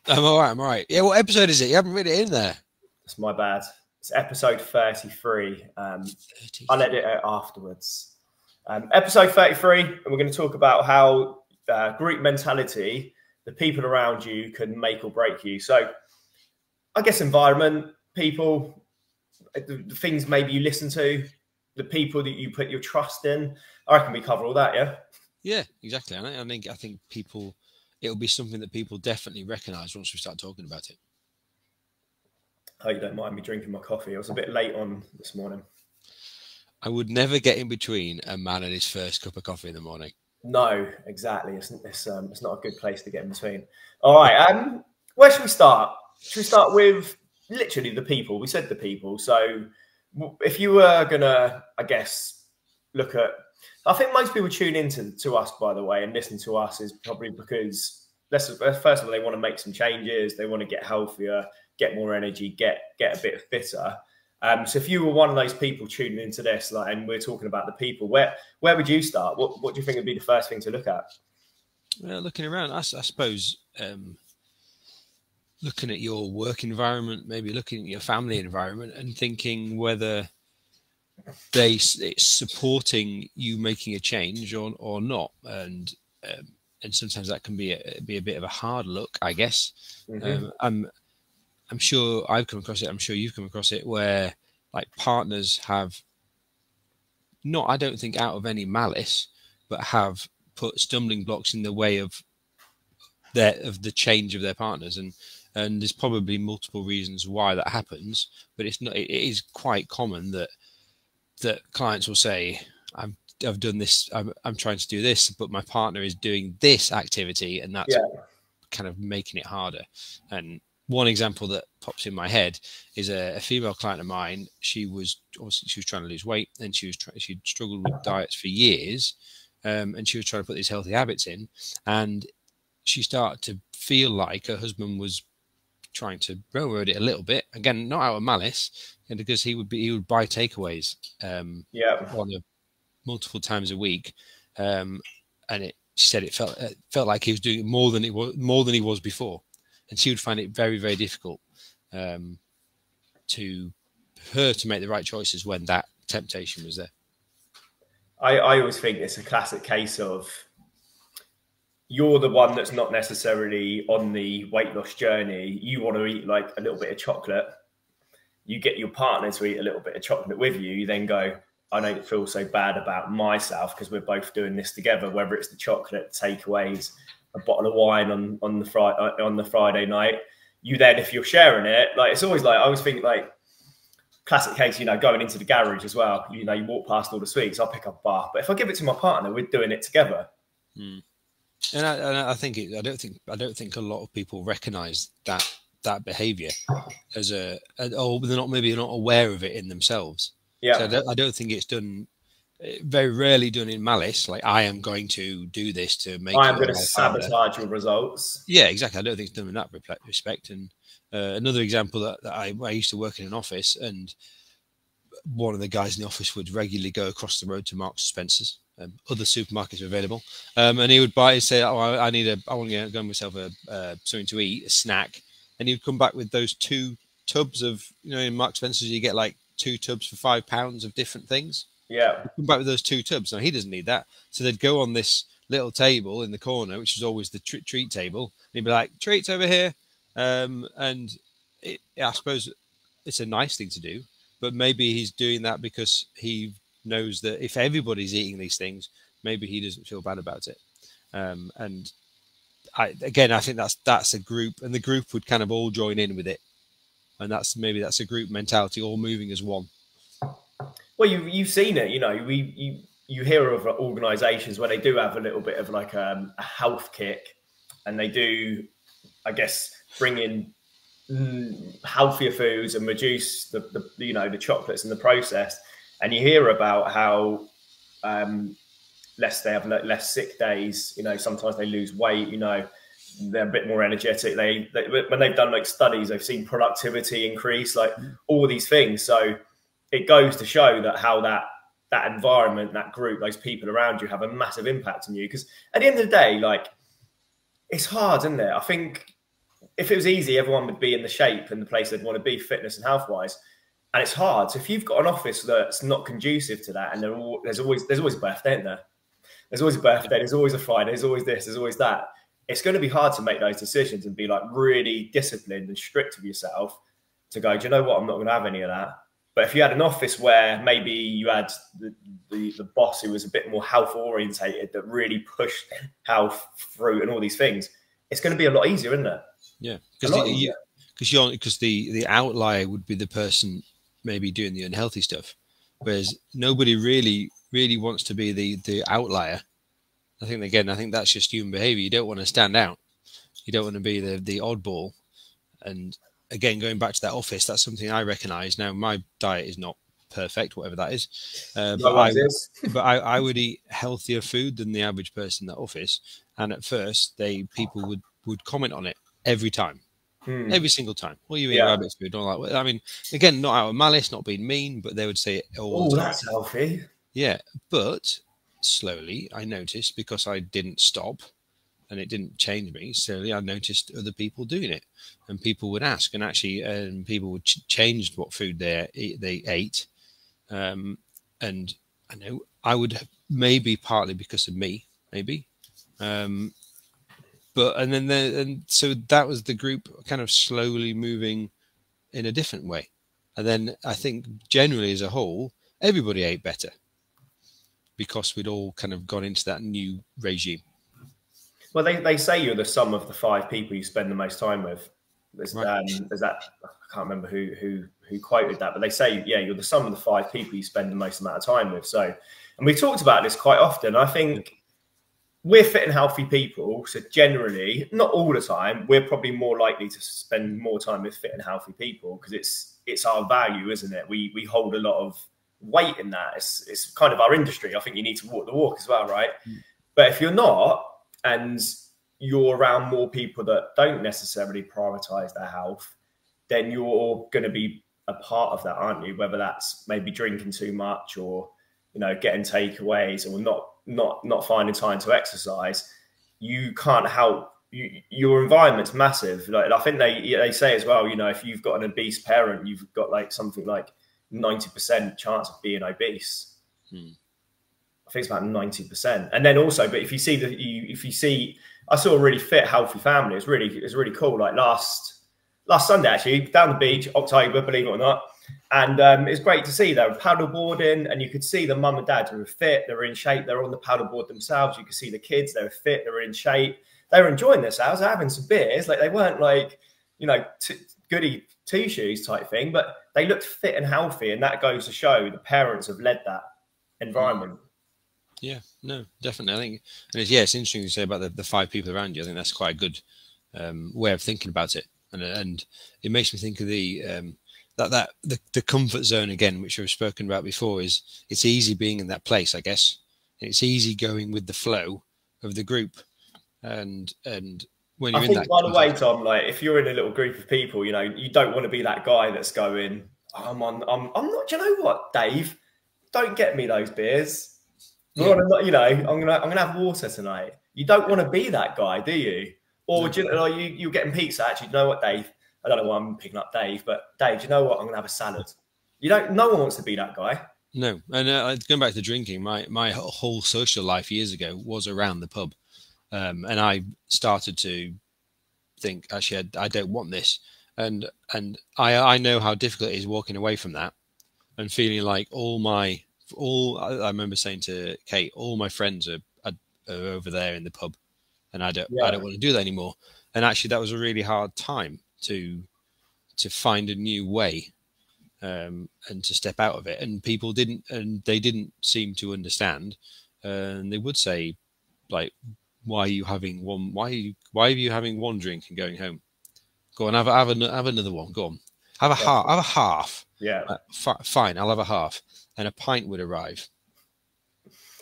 I'm all right. I'm all right. Yeah, what episode is it? You haven't written it in there. It's my bad. It's episode 33. I'll edit it afterwards. Episode 33, and we're going to talk about how group mentality, the people around you, can make or break you. So, I guess environment, people, the things maybe you listen to, the people that you put your trust in. I reckon we cover all that, yeah? Yeah, exactly. I think people, it'll be something that people definitely recognise once we start talking about it. I hope you don't mind me drinking my coffee. I was a bit late on this morning. I would never get in between a man and his first cup of coffee in the morning. No, exactly. It's not a good place to get in between. All right. Where should we start? Should we start with literally the people? We said the people. So if you were gonna, I guess, look at, I think most people tune into us, by the way, and listen to us is probably because first of all, they want to make some changes. They want to get healthier, get more energy, get a bit fitter. So if you were one of those people tuning into this, like, and we're talking about the people, where would you start? What do you think would be the first thing to look at? Well, looking around, I suppose, looking at your work environment, maybe looking at your family environment, and thinking whether it's supporting you making a change or not, and sometimes that can be a bit of a hard look, I guess. Mm-hmm. I'm sure I've come across it. I'm sure you've come across it, where like partners have not, I don't think out of any malice, but have put stumbling blocks in the way of the change of their partners, and there's probably multiple reasons why that happens. But it's not. It is quite common that clients will say, I've done this. I'm trying to do this, but my partner is doing this activity, and that's kind of making it harder. And one example that pops in my head is a female client of mine. She was trying to lose weight, and she'd struggled with diets for years, and she was trying to put these healthy habits in, and she started to feel like her husband was trying to railroad it a little bit. Again, not out of malice, and because he would buy takeaways, multiple times a week, and she said it felt like he was doing more than he was before. And she would find it very, very difficult to make the right choices when that temptation was there. I always think it's a classic case of you're the one that's not necessarily on the weight loss journey. You want to eat like a little bit of chocolate. You get your partner to eat a little bit of chocolate with you. You then go, I don't feel so bad about myself because we're both doing this together, whether it's the chocolate, takeaways, a bottle of wine on the Friday night. You then, if you're sharing it, like, it's always like, I always think like classic case, going into the garage as well, you walk past all the sweets, I'll pick up a bar, but if I give it to my partner, we're doing it together. And I think I don't think a lot of people recognize that behavior as they're not aware of it in themselves. So I don't think it's done, very rarely done in malice. Like, I am going to do this to make. I am going to sabotage your results. Yeah, exactly. I don't think it's done in that respect. And another example that I used to work in an office, and one of the guys in the office would regularly go across the road to Marks and Spencer's. Other supermarkets are available, and he would say, "Oh, I want to go myself something to eat, a snack," and he'd come back with those 2 tubs of, in Marks and Spencer's you get like 2 tubs for £5 of different things. Yeah. Come back with those 2 tubs. Now, he doesn't need that. So they'd go on this little table in the corner, which is always the treat table. And he'd be like, treats over here. And I suppose it's a nice thing to do, but maybe he's doing that because he knows that if everybody's eating these things, maybe he doesn't feel bad about it. And I think that's a group, and the group would kind of all join in with it. And that's a group mentality, all moving as one. Well, you've seen it, you hear of organisations where they do have a little bit of like a health kick, and they do, I guess, bring in healthier foods and reduce the chocolates in the process. And you hear about how they have less sick days. Sometimes they lose weight. They're a bit more energetic. They when they've done like studies, they've seen productivity increase, like all these things. So it goes to show that how that environment, that group, those people around you have a massive impact on you. Because at the end of the day, like, it's hard, isn't it? I think if it was easy, everyone would be in the shape and the place they'd want to be, fitness and health wise. And it's hard. So if you've got an office that's not conducive to that, and there's always a birthday, isn't there? There's always a birthday. There's always a Friday. There's always this. There's always that. It's going to be hard to make those decisions and be like really disciplined and strict with yourself to go, do you know what? I'm not going to have any of that. But if you had an office where maybe you had the boss who was a bit more health orientated, that really pushed health through and all these things, it's going to be a lot easier, isn't it? Yeah, because the outlier would be the person maybe doing the unhealthy stuff, whereas nobody really wants to be the outlier. I think that's just human behavior. You don't want to stand out. You don't want to be the oddball. And again, going back to that office, that's something I recognize. Now, my diet is not perfect, whatever that is. But I would eat healthier food than the average person in that office. And at first, people would comment on it every time. Every single time. Well, you eat rabbit food, all that. I mean, again, not out of malice, not being mean, but they would say it all the time. That's healthy. Yeah, but slowly I noticed, because I didn't stop and it didn't change me, slowly I noticed other people doing it, and people would ask, and actually people would change what food they ate. And I know I would, maybe partly because of me, maybe. So that was the group kind of slowly moving in a different way. And then I think generally as a whole, everybody ate better because we'd all kind of gone into that new regime. Well, they say you're the sum of the 5 people you spend the most time with. There's that, I can't remember who quoted that, but they say, you're the sum of the 5 people you spend the most amount of time with. So, and we've talked about this quite often. I think we're fit and healthy people. So generally, not all the time, we're probably more likely to spend more time with fit and healthy people because it's our value, isn't it? We hold a lot of weight in that. It's kind of our industry. I think you need to walk the walk as well, right? But if you're not, and you're around more people that don't necessarily prioritize their health, then you're going to be a part of that, aren't you? Whether that's maybe drinking too much, or getting takeaways, or not finding time to exercise. You can't help. Your environment's massive. Like, I think they say as well, if you've got an obese parent, you've got like something like 90% chance of being obese. I think it's about 90%. And then also, but if you see, I saw a really fit, healthy family. It's really cool. Like last Sunday, actually, down the beach, October, believe it or not. And it's great to see. They were paddleboarding, and you could see the mum and dad who were fit. They were in shape. They were on the paddleboard themselves. You could see the kids. They were fit. They were in shape. They were enjoying themselves. They were having some beers. Like, they weren't like, goody two-shoes type thing, but they looked fit and healthy. And that goes to show the parents have led that environment. Yeah, no, definitely. I think, and it's interesting to say about the 5 people around you. I think that's quite a good way of thinking about it, and it makes me think of the comfort zone again, which we've spoken about before. Is it's easy being in that place, I guess. It's easy going with the flow of the group, and when you're in that. By the way, Tom, like if you're in a little group of people, you don't want to be that guy that's going, I'm not. Do you know what, Dave? Don't get me those beers. Yeah. I'm gonna have water tonight. You don't want to be that guy, do you? Or you're getting pizza. Actually, you know what, Dave? I don't know why I'm picking up Dave, but Dave, you know what? I'm gonna have a salad. No one wants to be that guy. No, and going back to drinking, my whole social life years ago was around the pub, and I started to think, actually, I don't want this, and I know how difficult it is walking away from that, and feeling like I remember saying to Kate, all my friends are over there in the pub, and I don't want to do that anymore. And actually, that was a really hard time to find a new way, and to step out of it. And people didn't seem to understand, and they would say, like, why are you having one drink and going home? Go on, have another one. Go on, have a half. Yeah, fine, I'll have a half. And a pint would arrive.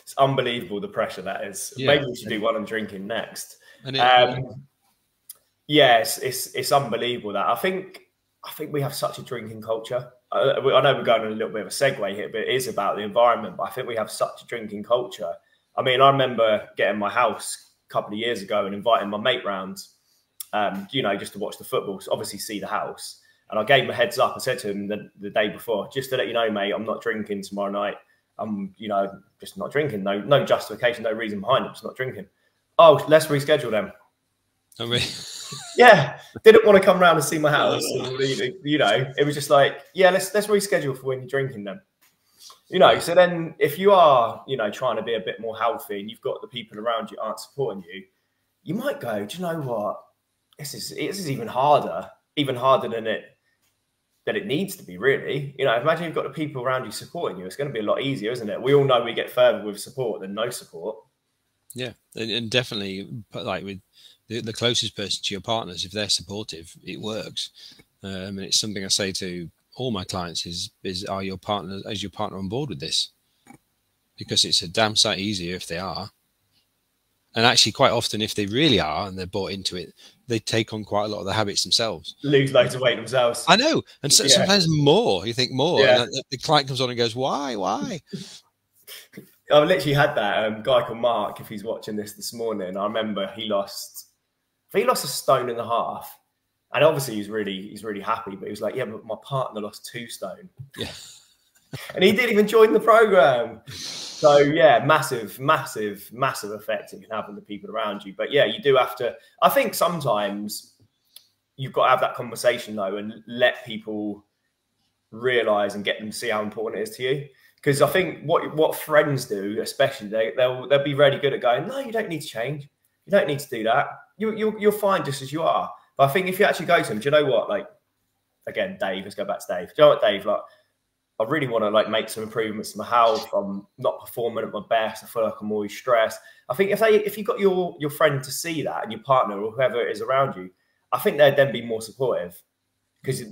It's unbelievable, the pressure that is. Yeah. Maybe we should do one on drinking next. It's unbelievable that I think we have such a drinking culture. I know we're going on a little bit of a segue here, but it is about the environment. But I think we have such a drinking culture. I mean, I remember getting my house a couple of years ago and inviting my mate round, you know, just to watch the football, so obviously see the house. And I gave him a heads up. I said to him the day before, just to let you know, mate, I'm not drinking tomorrow night. I'm, you know, just not drinking. No justification, no reason behind it. Just not drinking. Oh, let's reschedule them. I mean, yeah, didn't want to come around and see my house. You know, it was just like, yeah, let's reschedule for when you're drinking them. You know, so then if you are, you know, trying to be a bit more healthy and you've got the people around you aren't supporting you, you might go, do you know what? This is even harder than it needs to be, really. You know, imagine you've got the people around you supporting you. It's going to be a lot easier, isn't it? We all know we get further with support than no support. Yeah, and definitely, like with the closest person to your partners, if they're supportive, it works. And it's something I say to all my clients is your partner on board with this? Because it's a damn sight easier if they are. And actually, quite often, if they really are and they're bought into it, they take on quite a lot of the habits themselves. Lose loads of weight themselves. I know. And so, sometimes more. You think more. Yeah. And the client comes on and goes, why? I've literally had that guy called Mark, if he's watching this morning. I remember he lost a stone and a half. And obviously he's really happy, but he was like, yeah, but my partner lost 2 stone. Yeah. And he didn't even join the program. So yeah, massive effect it can have on the people around you. But yeah, you do have to, I think sometimes you've got to have that conversation though, and let people realize and get them to see how important it is to you. Because I think what friends do, especially, they'll be really good at going, no, you don't need to change. You don't need to do that. You're fine just as you are. But I think if you actually go to them, do you know what? Like, again, Dave, let's go back to Dave. Do you know what, Dave? Like, I really want to like make some improvements to my health. I'm not performing at my best. I feel like I'm always stressed. I think if you've got your friend to see that, and your partner or whoever it is around you, I think they'd then be more supportive, because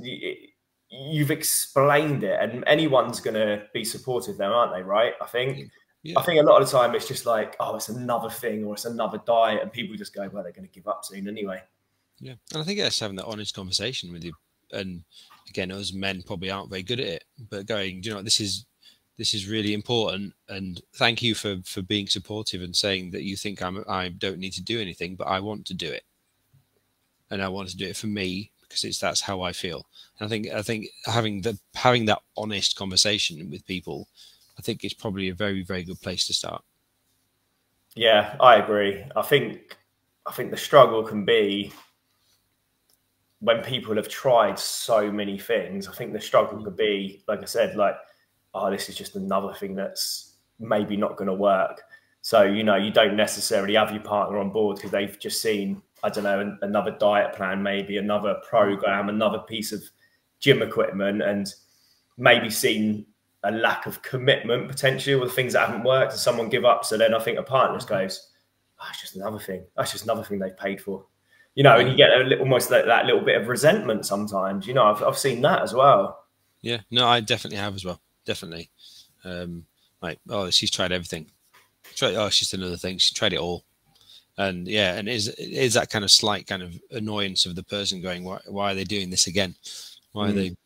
you've explained it, and anyone's going to be supportive then, aren't they? Right? I think. Yeah. I think a lot of the time it's just like, oh, it's another thing or it's another diet, and people just go, well, they're going to give up soon anyway. Yeah, and I think it's having that honest conversation with you. And again, us men probably aren't very good at it, but going, you know, this is really important, and thank you for being supportive and saying that you think I don't need to do anything, but I want to do it, and I want to do it for me because that's how I feel. And I think having that honest conversation with people, I think it's probably a very, very good place to start. Yeah, I agree. I think the struggle can be when people have tried so many things. I think the struggle could be, like I said, like, oh, this is just another thing that's maybe not going to work. So, you know, you don't necessarily have your partner on board because they've just seen, I don't know, another diet plan, maybe another program, another piece of gym equipment, and maybe seen a lack of commitment potentially with things that haven't worked, and someone give up. So then I think a partner just goes, oh, it's just another thing. That's just another thing they've paid for. You know, and you get almost that little bit of resentment sometimes. You know, I've seen that as well. Yeah, no, I definitely have as well. Definitely. Like, oh, she's tried everything. Oh, it's just another thing. She tried it all. And yeah, and it is that kind of slight kind of annoyance of the person going, why are they doing this again? Why are they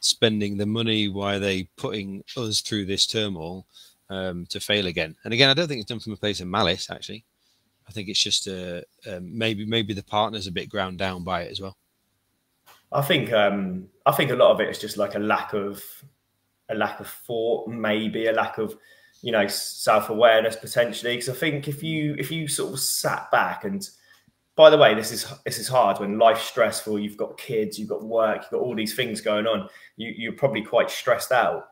spending the money? Why are they putting us through this turmoil to fail again? And again, I don't think it's done from a place of malice, actually. I think it's just maybe the partner's a bit ground down by it as well. I think a lot of it is just like a lack of thought, maybe a lack of, you know, self-awareness potentially. Because I think if you sort of sat back, and by the way, this is hard when life's stressful. You've got kids, you've got work, you've got all these things going on. You're probably quite stressed out.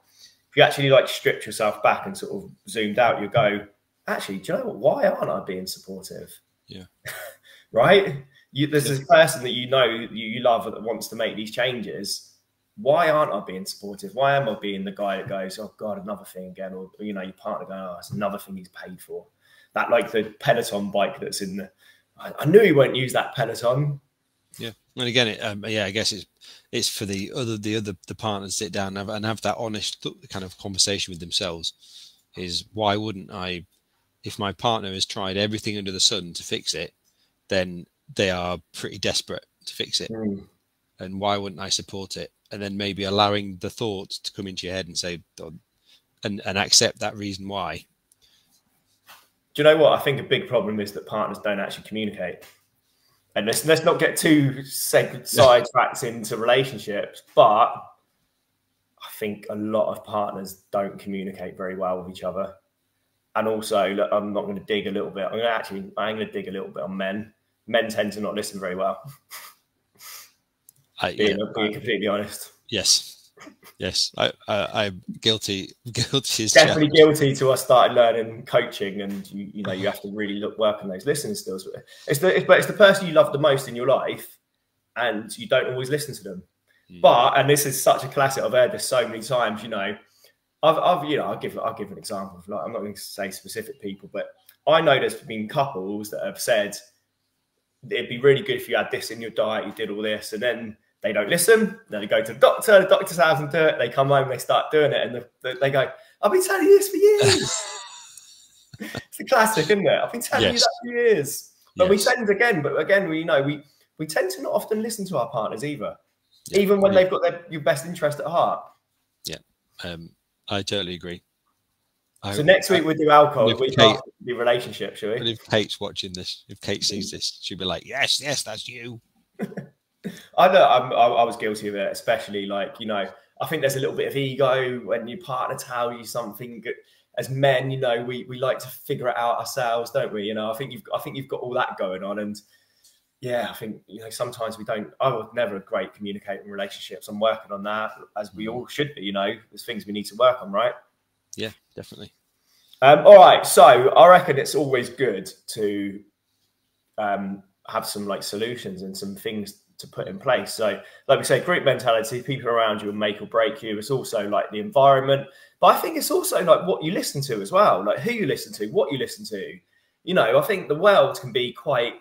If you actually like stripped yourself back and sort of zoomed out, you go, actually, do you know what? Why aren't I being supportive? Yeah. Right? There's this person that you know you love that wants to make these changes. Why aren't I being supportive? Why am I being the guy that goes, oh God, another thing again? Or, you know, your partner going, oh, it's another thing he's paid for. That, like the Peloton bike that's in the, I knew he won't use that Peloton. Yeah. And again, I guess it's for the partners to sit down and have that honest kind of conversation with themselves. Is why wouldn't I? If my partner has tried everything under the sun to fix it, then they are pretty desperate to fix it. And why wouldn't I support it? And then maybe allowing the thoughts to come into your head and say, and accept that reason why. Do you know what? I think a big problem is that partners don't actually communicate. And let's not get too sidetracked into relationships, but I think a lot of partners don't communicate very well with each other. And also, look, I'm not going to dig a little bit. I'm going to dig a little bit on men. Men tend to not listen very well. Being completely honest. Yes. I'm guilty. Guilty. Definitely guilty to us started learning coaching, and you know you have to really work on those listening skills. It's the person you love the most in your life, and you don't always listen to them. But, and this is such a classic, I've heard this so many times, you know, I'll give an example. Like, I'm not going to say specific people, but I know there's been couples that have said, it'd be really good if you had this in your diet, you did all this, and then they don't listen. Then they go to the doctor tells them to do it. They come home, they start doing it, and they go, I've been telling you this for years. It's the classic, isn't it? I've been telling you that for years. But we tend we tend to not often listen to our partners either. Yeah. Even when they've got your best interest at heart. Yeah, I totally agree. So next week we'll do alcohol. The week after the relationship, shall we? But if Kate's watching this, if Kate sees this, she'll be like, yes, that's you. I know I was guilty of it, especially like, you know, I think there's a little bit of ego when your partner tells you something. As men, you know, we like to figure it out ourselves, don't we? You know, I think you've got all that going on, and yeah, I think, you know, sometimes we don't. I was never a great communicator in relationships. I'm working on that, as we all should be. You know, there's things we need to work on, right? Yeah, definitely. All right, so I reckon it's always good to have some like solutions and some things to put in place. So, like we say, group mentality, people around you will make or break you. It's also like the environment, but I think it's also like what you listen to as well, like who you listen to, what you listen to. You know, I think the world can be quite.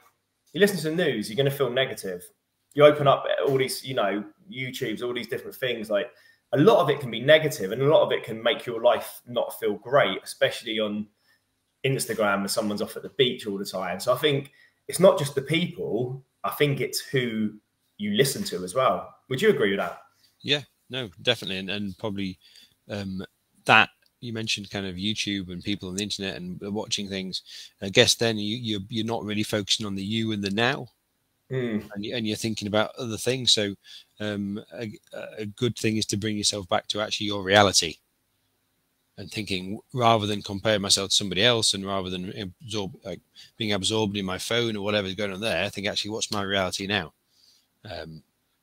You listen to the news, you're going to feel negative. You open up all these, you know, YouTubes, all these different things. Like a lot of it can be negative, and a lot of it can make your life not feel great, especially on Instagram when someone's off at the beach all the time. So I think it's not just the people. I think it's who you listen to as well. Would you agree with that? Yeah, no, definitely. And probably that you mentioned kind of YouTube and people on the internet and watching things. I guess then you're not really focusing on the you and the now, and you're thinking about other things. So a good thing is to bring yourself back to actually your reality, and thinking rather than compare myself to somebody else, and rather than being absorbed in my phone or whatever's going on there, I think actually what's my reality now?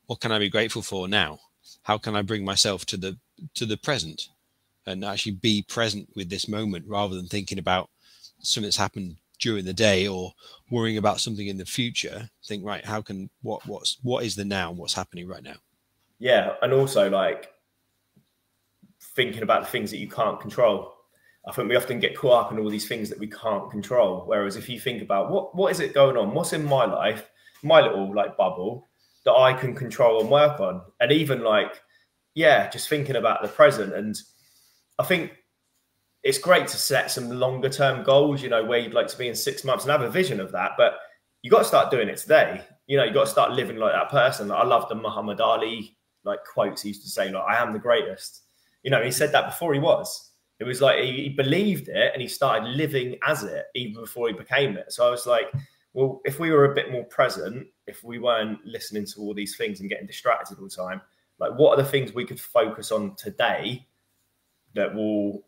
What can I be grateful for now? How can I bring myself to the present? And actually be present with this moment rather than thinking about something that's happened during the day or worrying about something in the future. Think, right, how can what is the now and what's happening right now? Yeah, and also like thinking about the things that you can't control. I think we often get caught up in all these things that we can't control. Whereas if you think about what is it going on, what's in my life, my little like bubble that I can control and work on, and even like just thinking about the present. And I think it's great to set some longer term goals, you know, where you'd like to be in 6 months and have a vision of that. But you got to start doing it today. You know, you got to start living like that person. Like, I love the Muhammad Ali like quotes he used to say, like, I am the greatest. You know, he said that before he was. It was like he believed it and he started living as it even before he became it. So I was like, well, if we were a bit more present, if we weren't listening to all these things and getting distracted all the time, like what are the things we could focus on today that will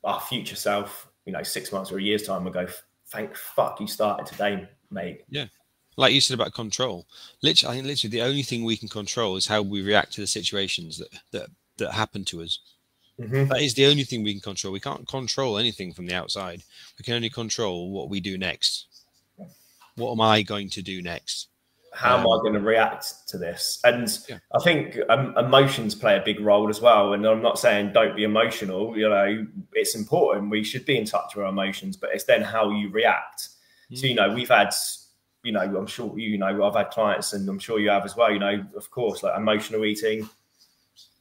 our future self, you know, 6 months or a year's time will go, thank fuck you started today, mate. Yeah. Like you said about control. I think literally the only thing we can control is how we react to the situations that happen to us. That is the only thing we can control. We can't control anything from the outside. We can only control what we do next. What am I going to do next? How am I going to react to this? And I think emotions play a big role as well. And I'm not saying don't be emotional. You know, it's important. We should be in touch with our emotions, but it's then how you react. So, you know, we've had, you know, I'm sure, you know, I've had clients and I'm sure you have as well, you know, of course, like emotional eating,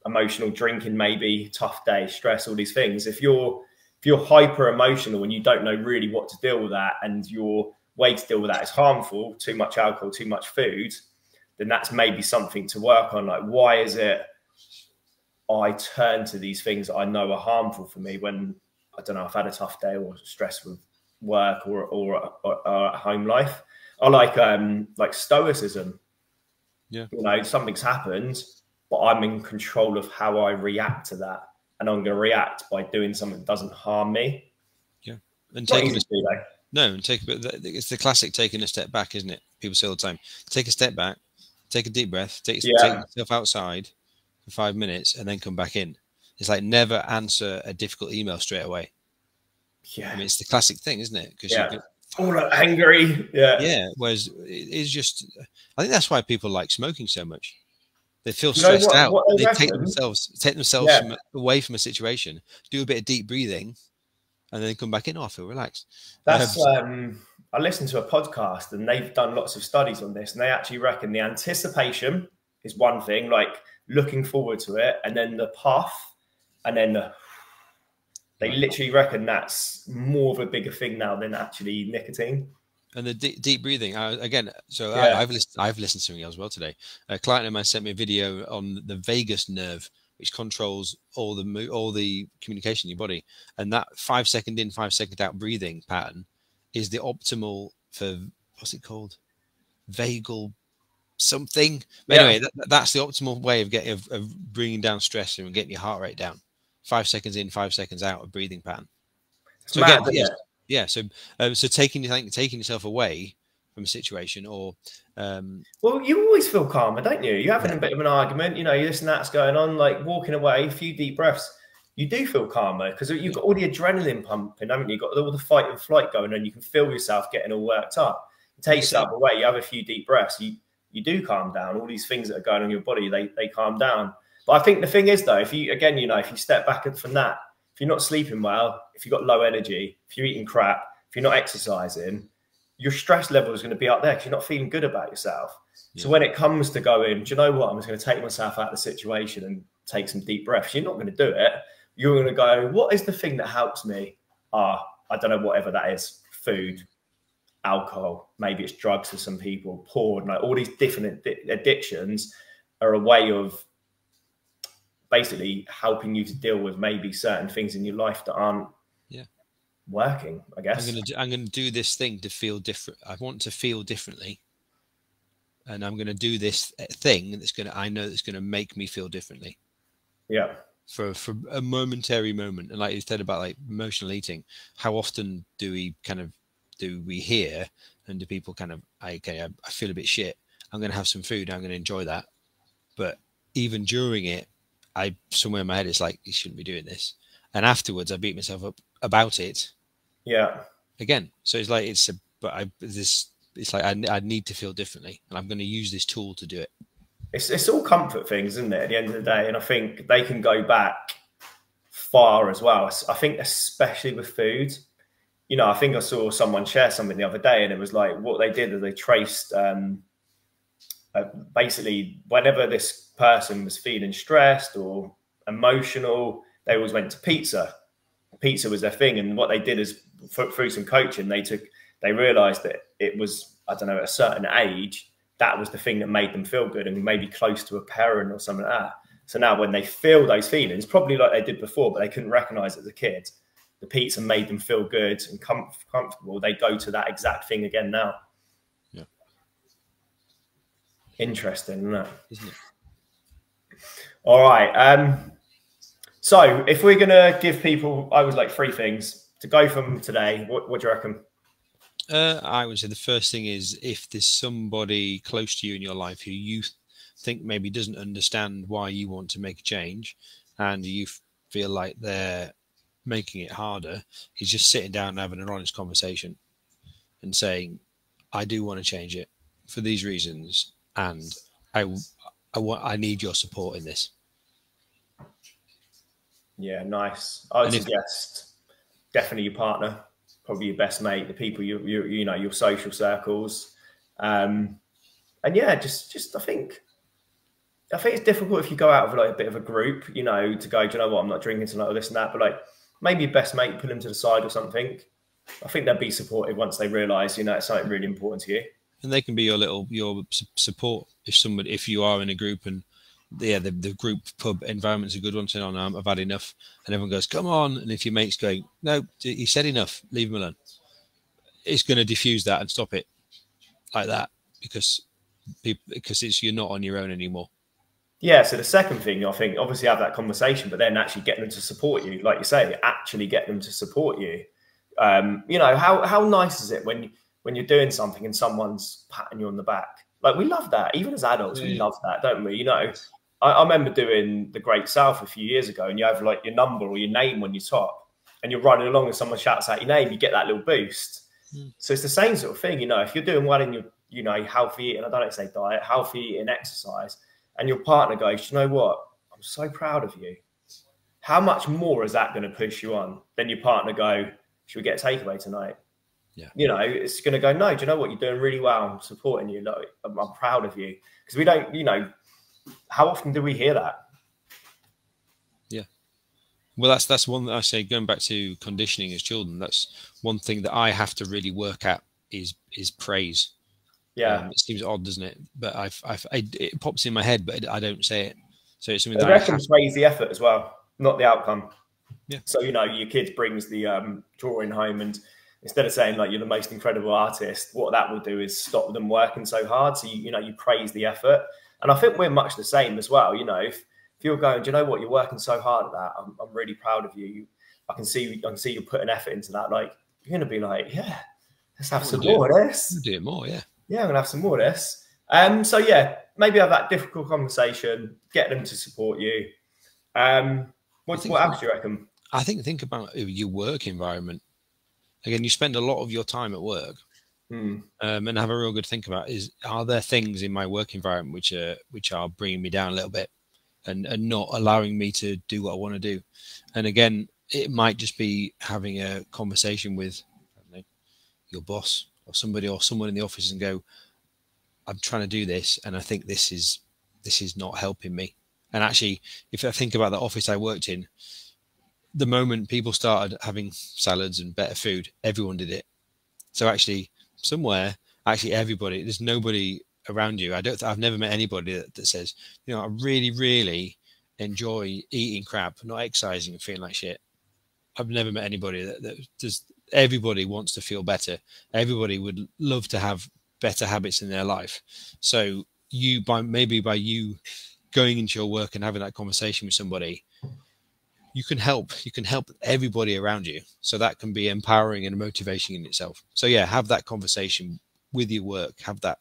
emotional drinking, maybe tough day, stress, all these things. If you're hyper emotional and you don't know really what to deal with that, and your way to deal with that is harmful, too much alcohol, too much food, then that's maybe something to work on. Like, why is it I turn to these things that I know are harmful for me when, I don't know, I've had a tough day or stress with work or at home life? I like stoicism. Yeah. You know, something's happened, but I'm in control of how I react to that, and I'm going to react by doing something that doesn't harm me. Yeah, and Not easy to do, though. No, and take a bit. It's the classic taking a step back, isn't it? People say all the time, take a step back, take a deep breath, take yourself outside for 5 minutes, and then come back in. It's like never answer a difficult email straight away. Yeah, I mean, it's the classic thing, isn't it? Because you get all angry. Yeah, yeah. Whereas it's just, I think that's why people like smoking so much. They feel stressed out. They take themselves away from a situation, do a bit of deep breathing, and then come back in. Oh, I feel relaxed. That's I listened to a podcast and they've done lots of studies on this, and they actually reckon the anticipation is one thing, like looking forward to it, and then the puff, and then they literally reckon that's more of a bigger thing now than actually nicotine. And the deep breathing again. So yeah. I've listened to something as well today. A client of mine sent me a video on the vagus nerve, which controls all the communication in your body, and that 5 second in, 5 second out breathing pattern is the optimal for, what's it called, vagal something. But anyway, that's the optimal way of bringing down stress and getting your heart rate down. 5 seconds in, 5 seconds out of breathing pattern. So again, so taking yourself away from a situation, or well, you always feel calmer, don't you? You're having a bit of an argument, you know, this and that's going on, like walking away, a few deep breaths, you do feel calmer because you've got all the adrenaline pumping, haven't you? You've got all the fight and flight going on. You can feel yourself getting all worked up. You take yourself away, you have a few deep breaths, you do calm down. All these things that are going on in your body, they calm down. But I think the thing is, though, if you step back from that, if you're not sleeping well, if you've got low energy, if you're eating crap, if you're not exercising, your stress level is going to be up there because you're not feeling good about yourself. Yeah. So when it comes to going, do you know what? I'm just going to take myself out of the situation and take some deep breaths. You're not going to do it. You're going to go, what is the thing that helps me? I don't know, whatever that is. Food, alcohol, maybe it's drugs for some people, porn, like all these different addictions are a way of basically helping you to deal with maybe certain things in your life that aren't working, I guess. I'm going to do this thing to feel different. I want to feel differently, and I'm going to do this thing that's I know that's going to make me feel differently. Yeah. For a momentary moment, and like you said about like emotional eating, how often do we hear and do people kind of, okay, I feel a bit shit, I'm going to have some food, I'm going to enjoy that, but even during it, somewhere in my head it's like, you shouldn't be doing this, and afterwards I beat myself up about it. Yeah. Again, so it's like it's like I need to feel differently, and I'm going to use this tool to do it. It's all comfort things, isn't it, at the end of the day? And I think they can go back far as well. I think especially with food, you know, I think I saw someone share something the other day, and it was like what they did is they traced basically whenever this person was feeling stressed or emotional, they always went to pizza. Pizza was their thing. And what they did is through some coaching, they realized that it was, I don't know, at a certain age, that was the thing that made them feel good and maybe close to a parent or something like that. So now when they feel those feelings, probably like they did before, but they couldn't recognize it as a kid, the pizza made them feel good and comfortable. They go to that exact thing again now. Yeah. Interesting, isn't it? Isn't it? All right. So if we're going to give people, I was like 3 things to go from today, what do you reckon? I would say the first thing is, if there's somebody close to you in your life who you think maybe doesn't understand why you want to make a change, and you feel like they're making it harder, is just sitting down and having an honest conversation and saying, I do want to change it for these reasons, and I need your support in this. Yeah, nice. I would suggest definitely your partner, probably your best mate, the people you know, your social circles, and yeah, just I think it's difficult if you go out with like a bit of a group, you know, to go, do you know what, I'm not drinking tonight or this and that, but like maybe your best mate, put them to the side or something. I think they'll be supportive once they realise, you know, it's something really important to you. And they can be your support if you are in a group, and the group pub environment's a good one. Saying, "Oh no, I've had enough," and everyone goes, "Come on!" And if your mate's going, "No, he said enough, leave him alone," it's going to diffuse that and stop it. like that because you're not on your own anymore. Yeah, so the second thing, I think, obviously have that conversation, but then actually get them to support you. Like you say, actually get them to support you. You know, how nice is it when you're doing something and someone's patting you on the back? Like, we love that. Even as adults, we love that, don't we? You know, I remember doing the Great South a few years ago, and you have like your number or your name on your top, and you're running along and someone shouts out your name, you get that little boost. So it's the same sort of thing, you know, if you're doing well in your, you know, healthy eating, I don't like to say diet, healthy eating, exercise, and your partner goes, you know what, I'm so proud of you. How much more is that going to push you on than your partner go, should we get a takeaway tonight? Yeah. You know, it's going to go, no, do you know what? You're doing really well. I'm supporting you. Like, I'm proud of you. Because we don't, you know, how often do we hear that? Yeah. Well, that's one that I say, going back to conditioning as children, that's one thing that I have to really work at is praise. Yeah. It seems odd, doesn't it? But it pops in my head, but I don't say it. So it's something I reckon praise the effort as well, not the outcome. Yeah. So, you know, your kid brings the drawing home, and instead of saying like you're the most incredible artist, what that will do is stop them working so hard. So you know, you praise the effort. And I think we're much the same as well. You know, if you're going, do you know what, you're working so hard at that, I'm really proud of you. I can see you putting effort into that. Like, you're going to be like, yeah, let's have some more of this. Do it more, yeah. Yeah, I'm going to have some more of this. So yeah, maybe have that difficult conversation, get them to support you. What else do you reckon? I think about your work environment. Again, you spend a lot of your time at work, and have a real good think about are there things in my work environment which are bringing me down a little bit and not allowing me to do what I want to do. And again, it might just be having a conversation with, I don't know, your boss or someone in the office and go, I'm trying to do this, and I think this is not helping me. And actually, if I think about the office I worked in, the moment people started having salads and better food, everyone did it. So actually, everybody, there's nobody around you. I've never met anybody that says, you know, I really, really enjoy eating crap, not exercising and feeling like shit. I've never met anybody that just, everybody wants to feel better. Everybody would love to have better habits in their life. So by you going into your work and having that conversation with somebody, you can help everybody around you. So that can be empowering and motivation in itself. So yeah, have that conversation with your work. Have that,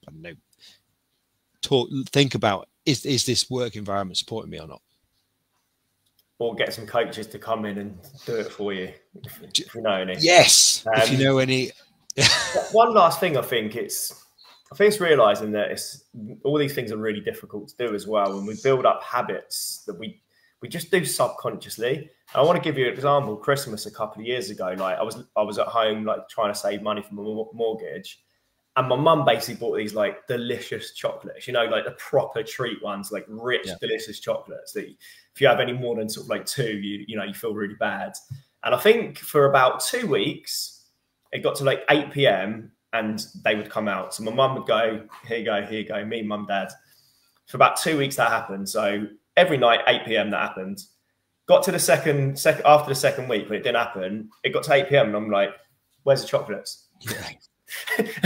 I don't know, think about, is this work environment supporting me or not? Or get some coaches to come in and do it for you, if you know any. Yes, if you know any. One last thing, I think it's realizing that all these things are really difficult to do as well, and we build up habits that we just do subconsciously. And I want to give you an example. Christmas a couple of years ago, like I was at home, like trying to save money for my mortgage, and my mum basically bought these like delicious chocolates, you know, like the proper treat ones, like rich, delicious chocolates that if you have any more than sort of like two, you know, you feel really bad. And I think for about 2 weeks, it got to like 8 p.m. and they would come out. So my mum would go, here you go, me, mum, dad. For about 2 weeks that happened. So every night, 8 p.m. that happened. Got to the second after the second week when it didn't happen, it got to 8 p.m. and I'm like, where's the chocolates? Yeah.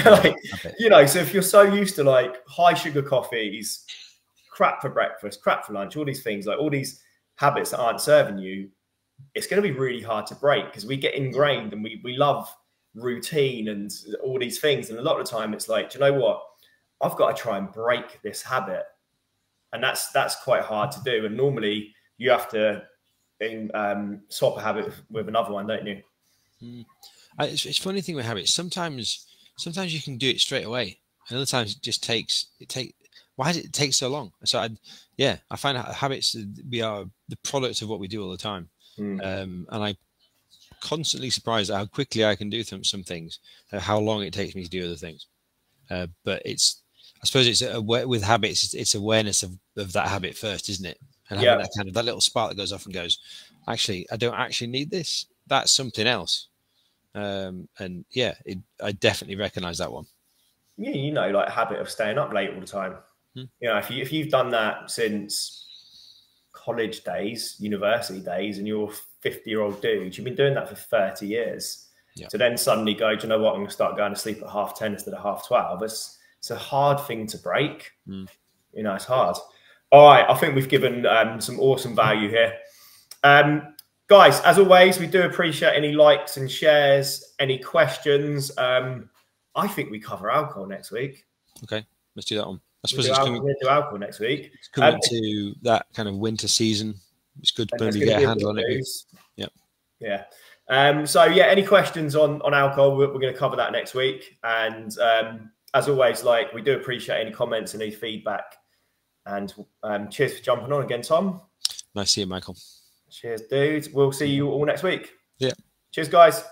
Like, you know, so if you're so used to like high sugar coffees, crap for breakfast, crap for lunch, all these things, like all these habits that aren't serving you, it's going to be really hard to break because we get ingrained and we love routine and all these things. And a lot of the time it's like, do you know what? I've got to try and break this habit. And that's quite hard to do. And normally you have to swap a habit with another one, don't you? It's a funny thing with habits. Sometimes you can do it straight away, and other times why does it take so long? So I find habits, we are the product of what we do all the time. And I constantly surprised at how quickly I can do some things, how long it takes me to do other things. But I suppose it's with habits, it's awareness of that habit first, isn't it? And having that kind of that little spark that goes off and goes, actually, I don't actually need this. That's something else. And yeah, I definitely recognize that one. Yeah, you know, like a habit of staying up late all the time. You know, if you've done that since college days, university days, and you're a 50-year-old dude, you've been doing that for 30 years. Yeah. To then suddenly go, do you know what? I'm going to start going to sleep at 10:30 instead of 12:30. It's a hard thing to break. Mm. You know, it's hard. All right, I think we've given some awesome value here. Guys, as always, we do appreciate any likes and shares, any questions. I think we cover alcohol next week. Okay, let's do that one. I We'll suppose do alcohol next week. It's coming to that kind of winter season. It's good to maybe get a handle on it. Yeah. Yeah. So yeah, any questions on alcohol? We're going to cover that next week. And as always, like, we do appreciate any comments and any feedback. And cheers for jumping on again, Tom. Nice to see you, Michael. Cheers, dude. We'll see you all next week. Yeah. Cheers, guys.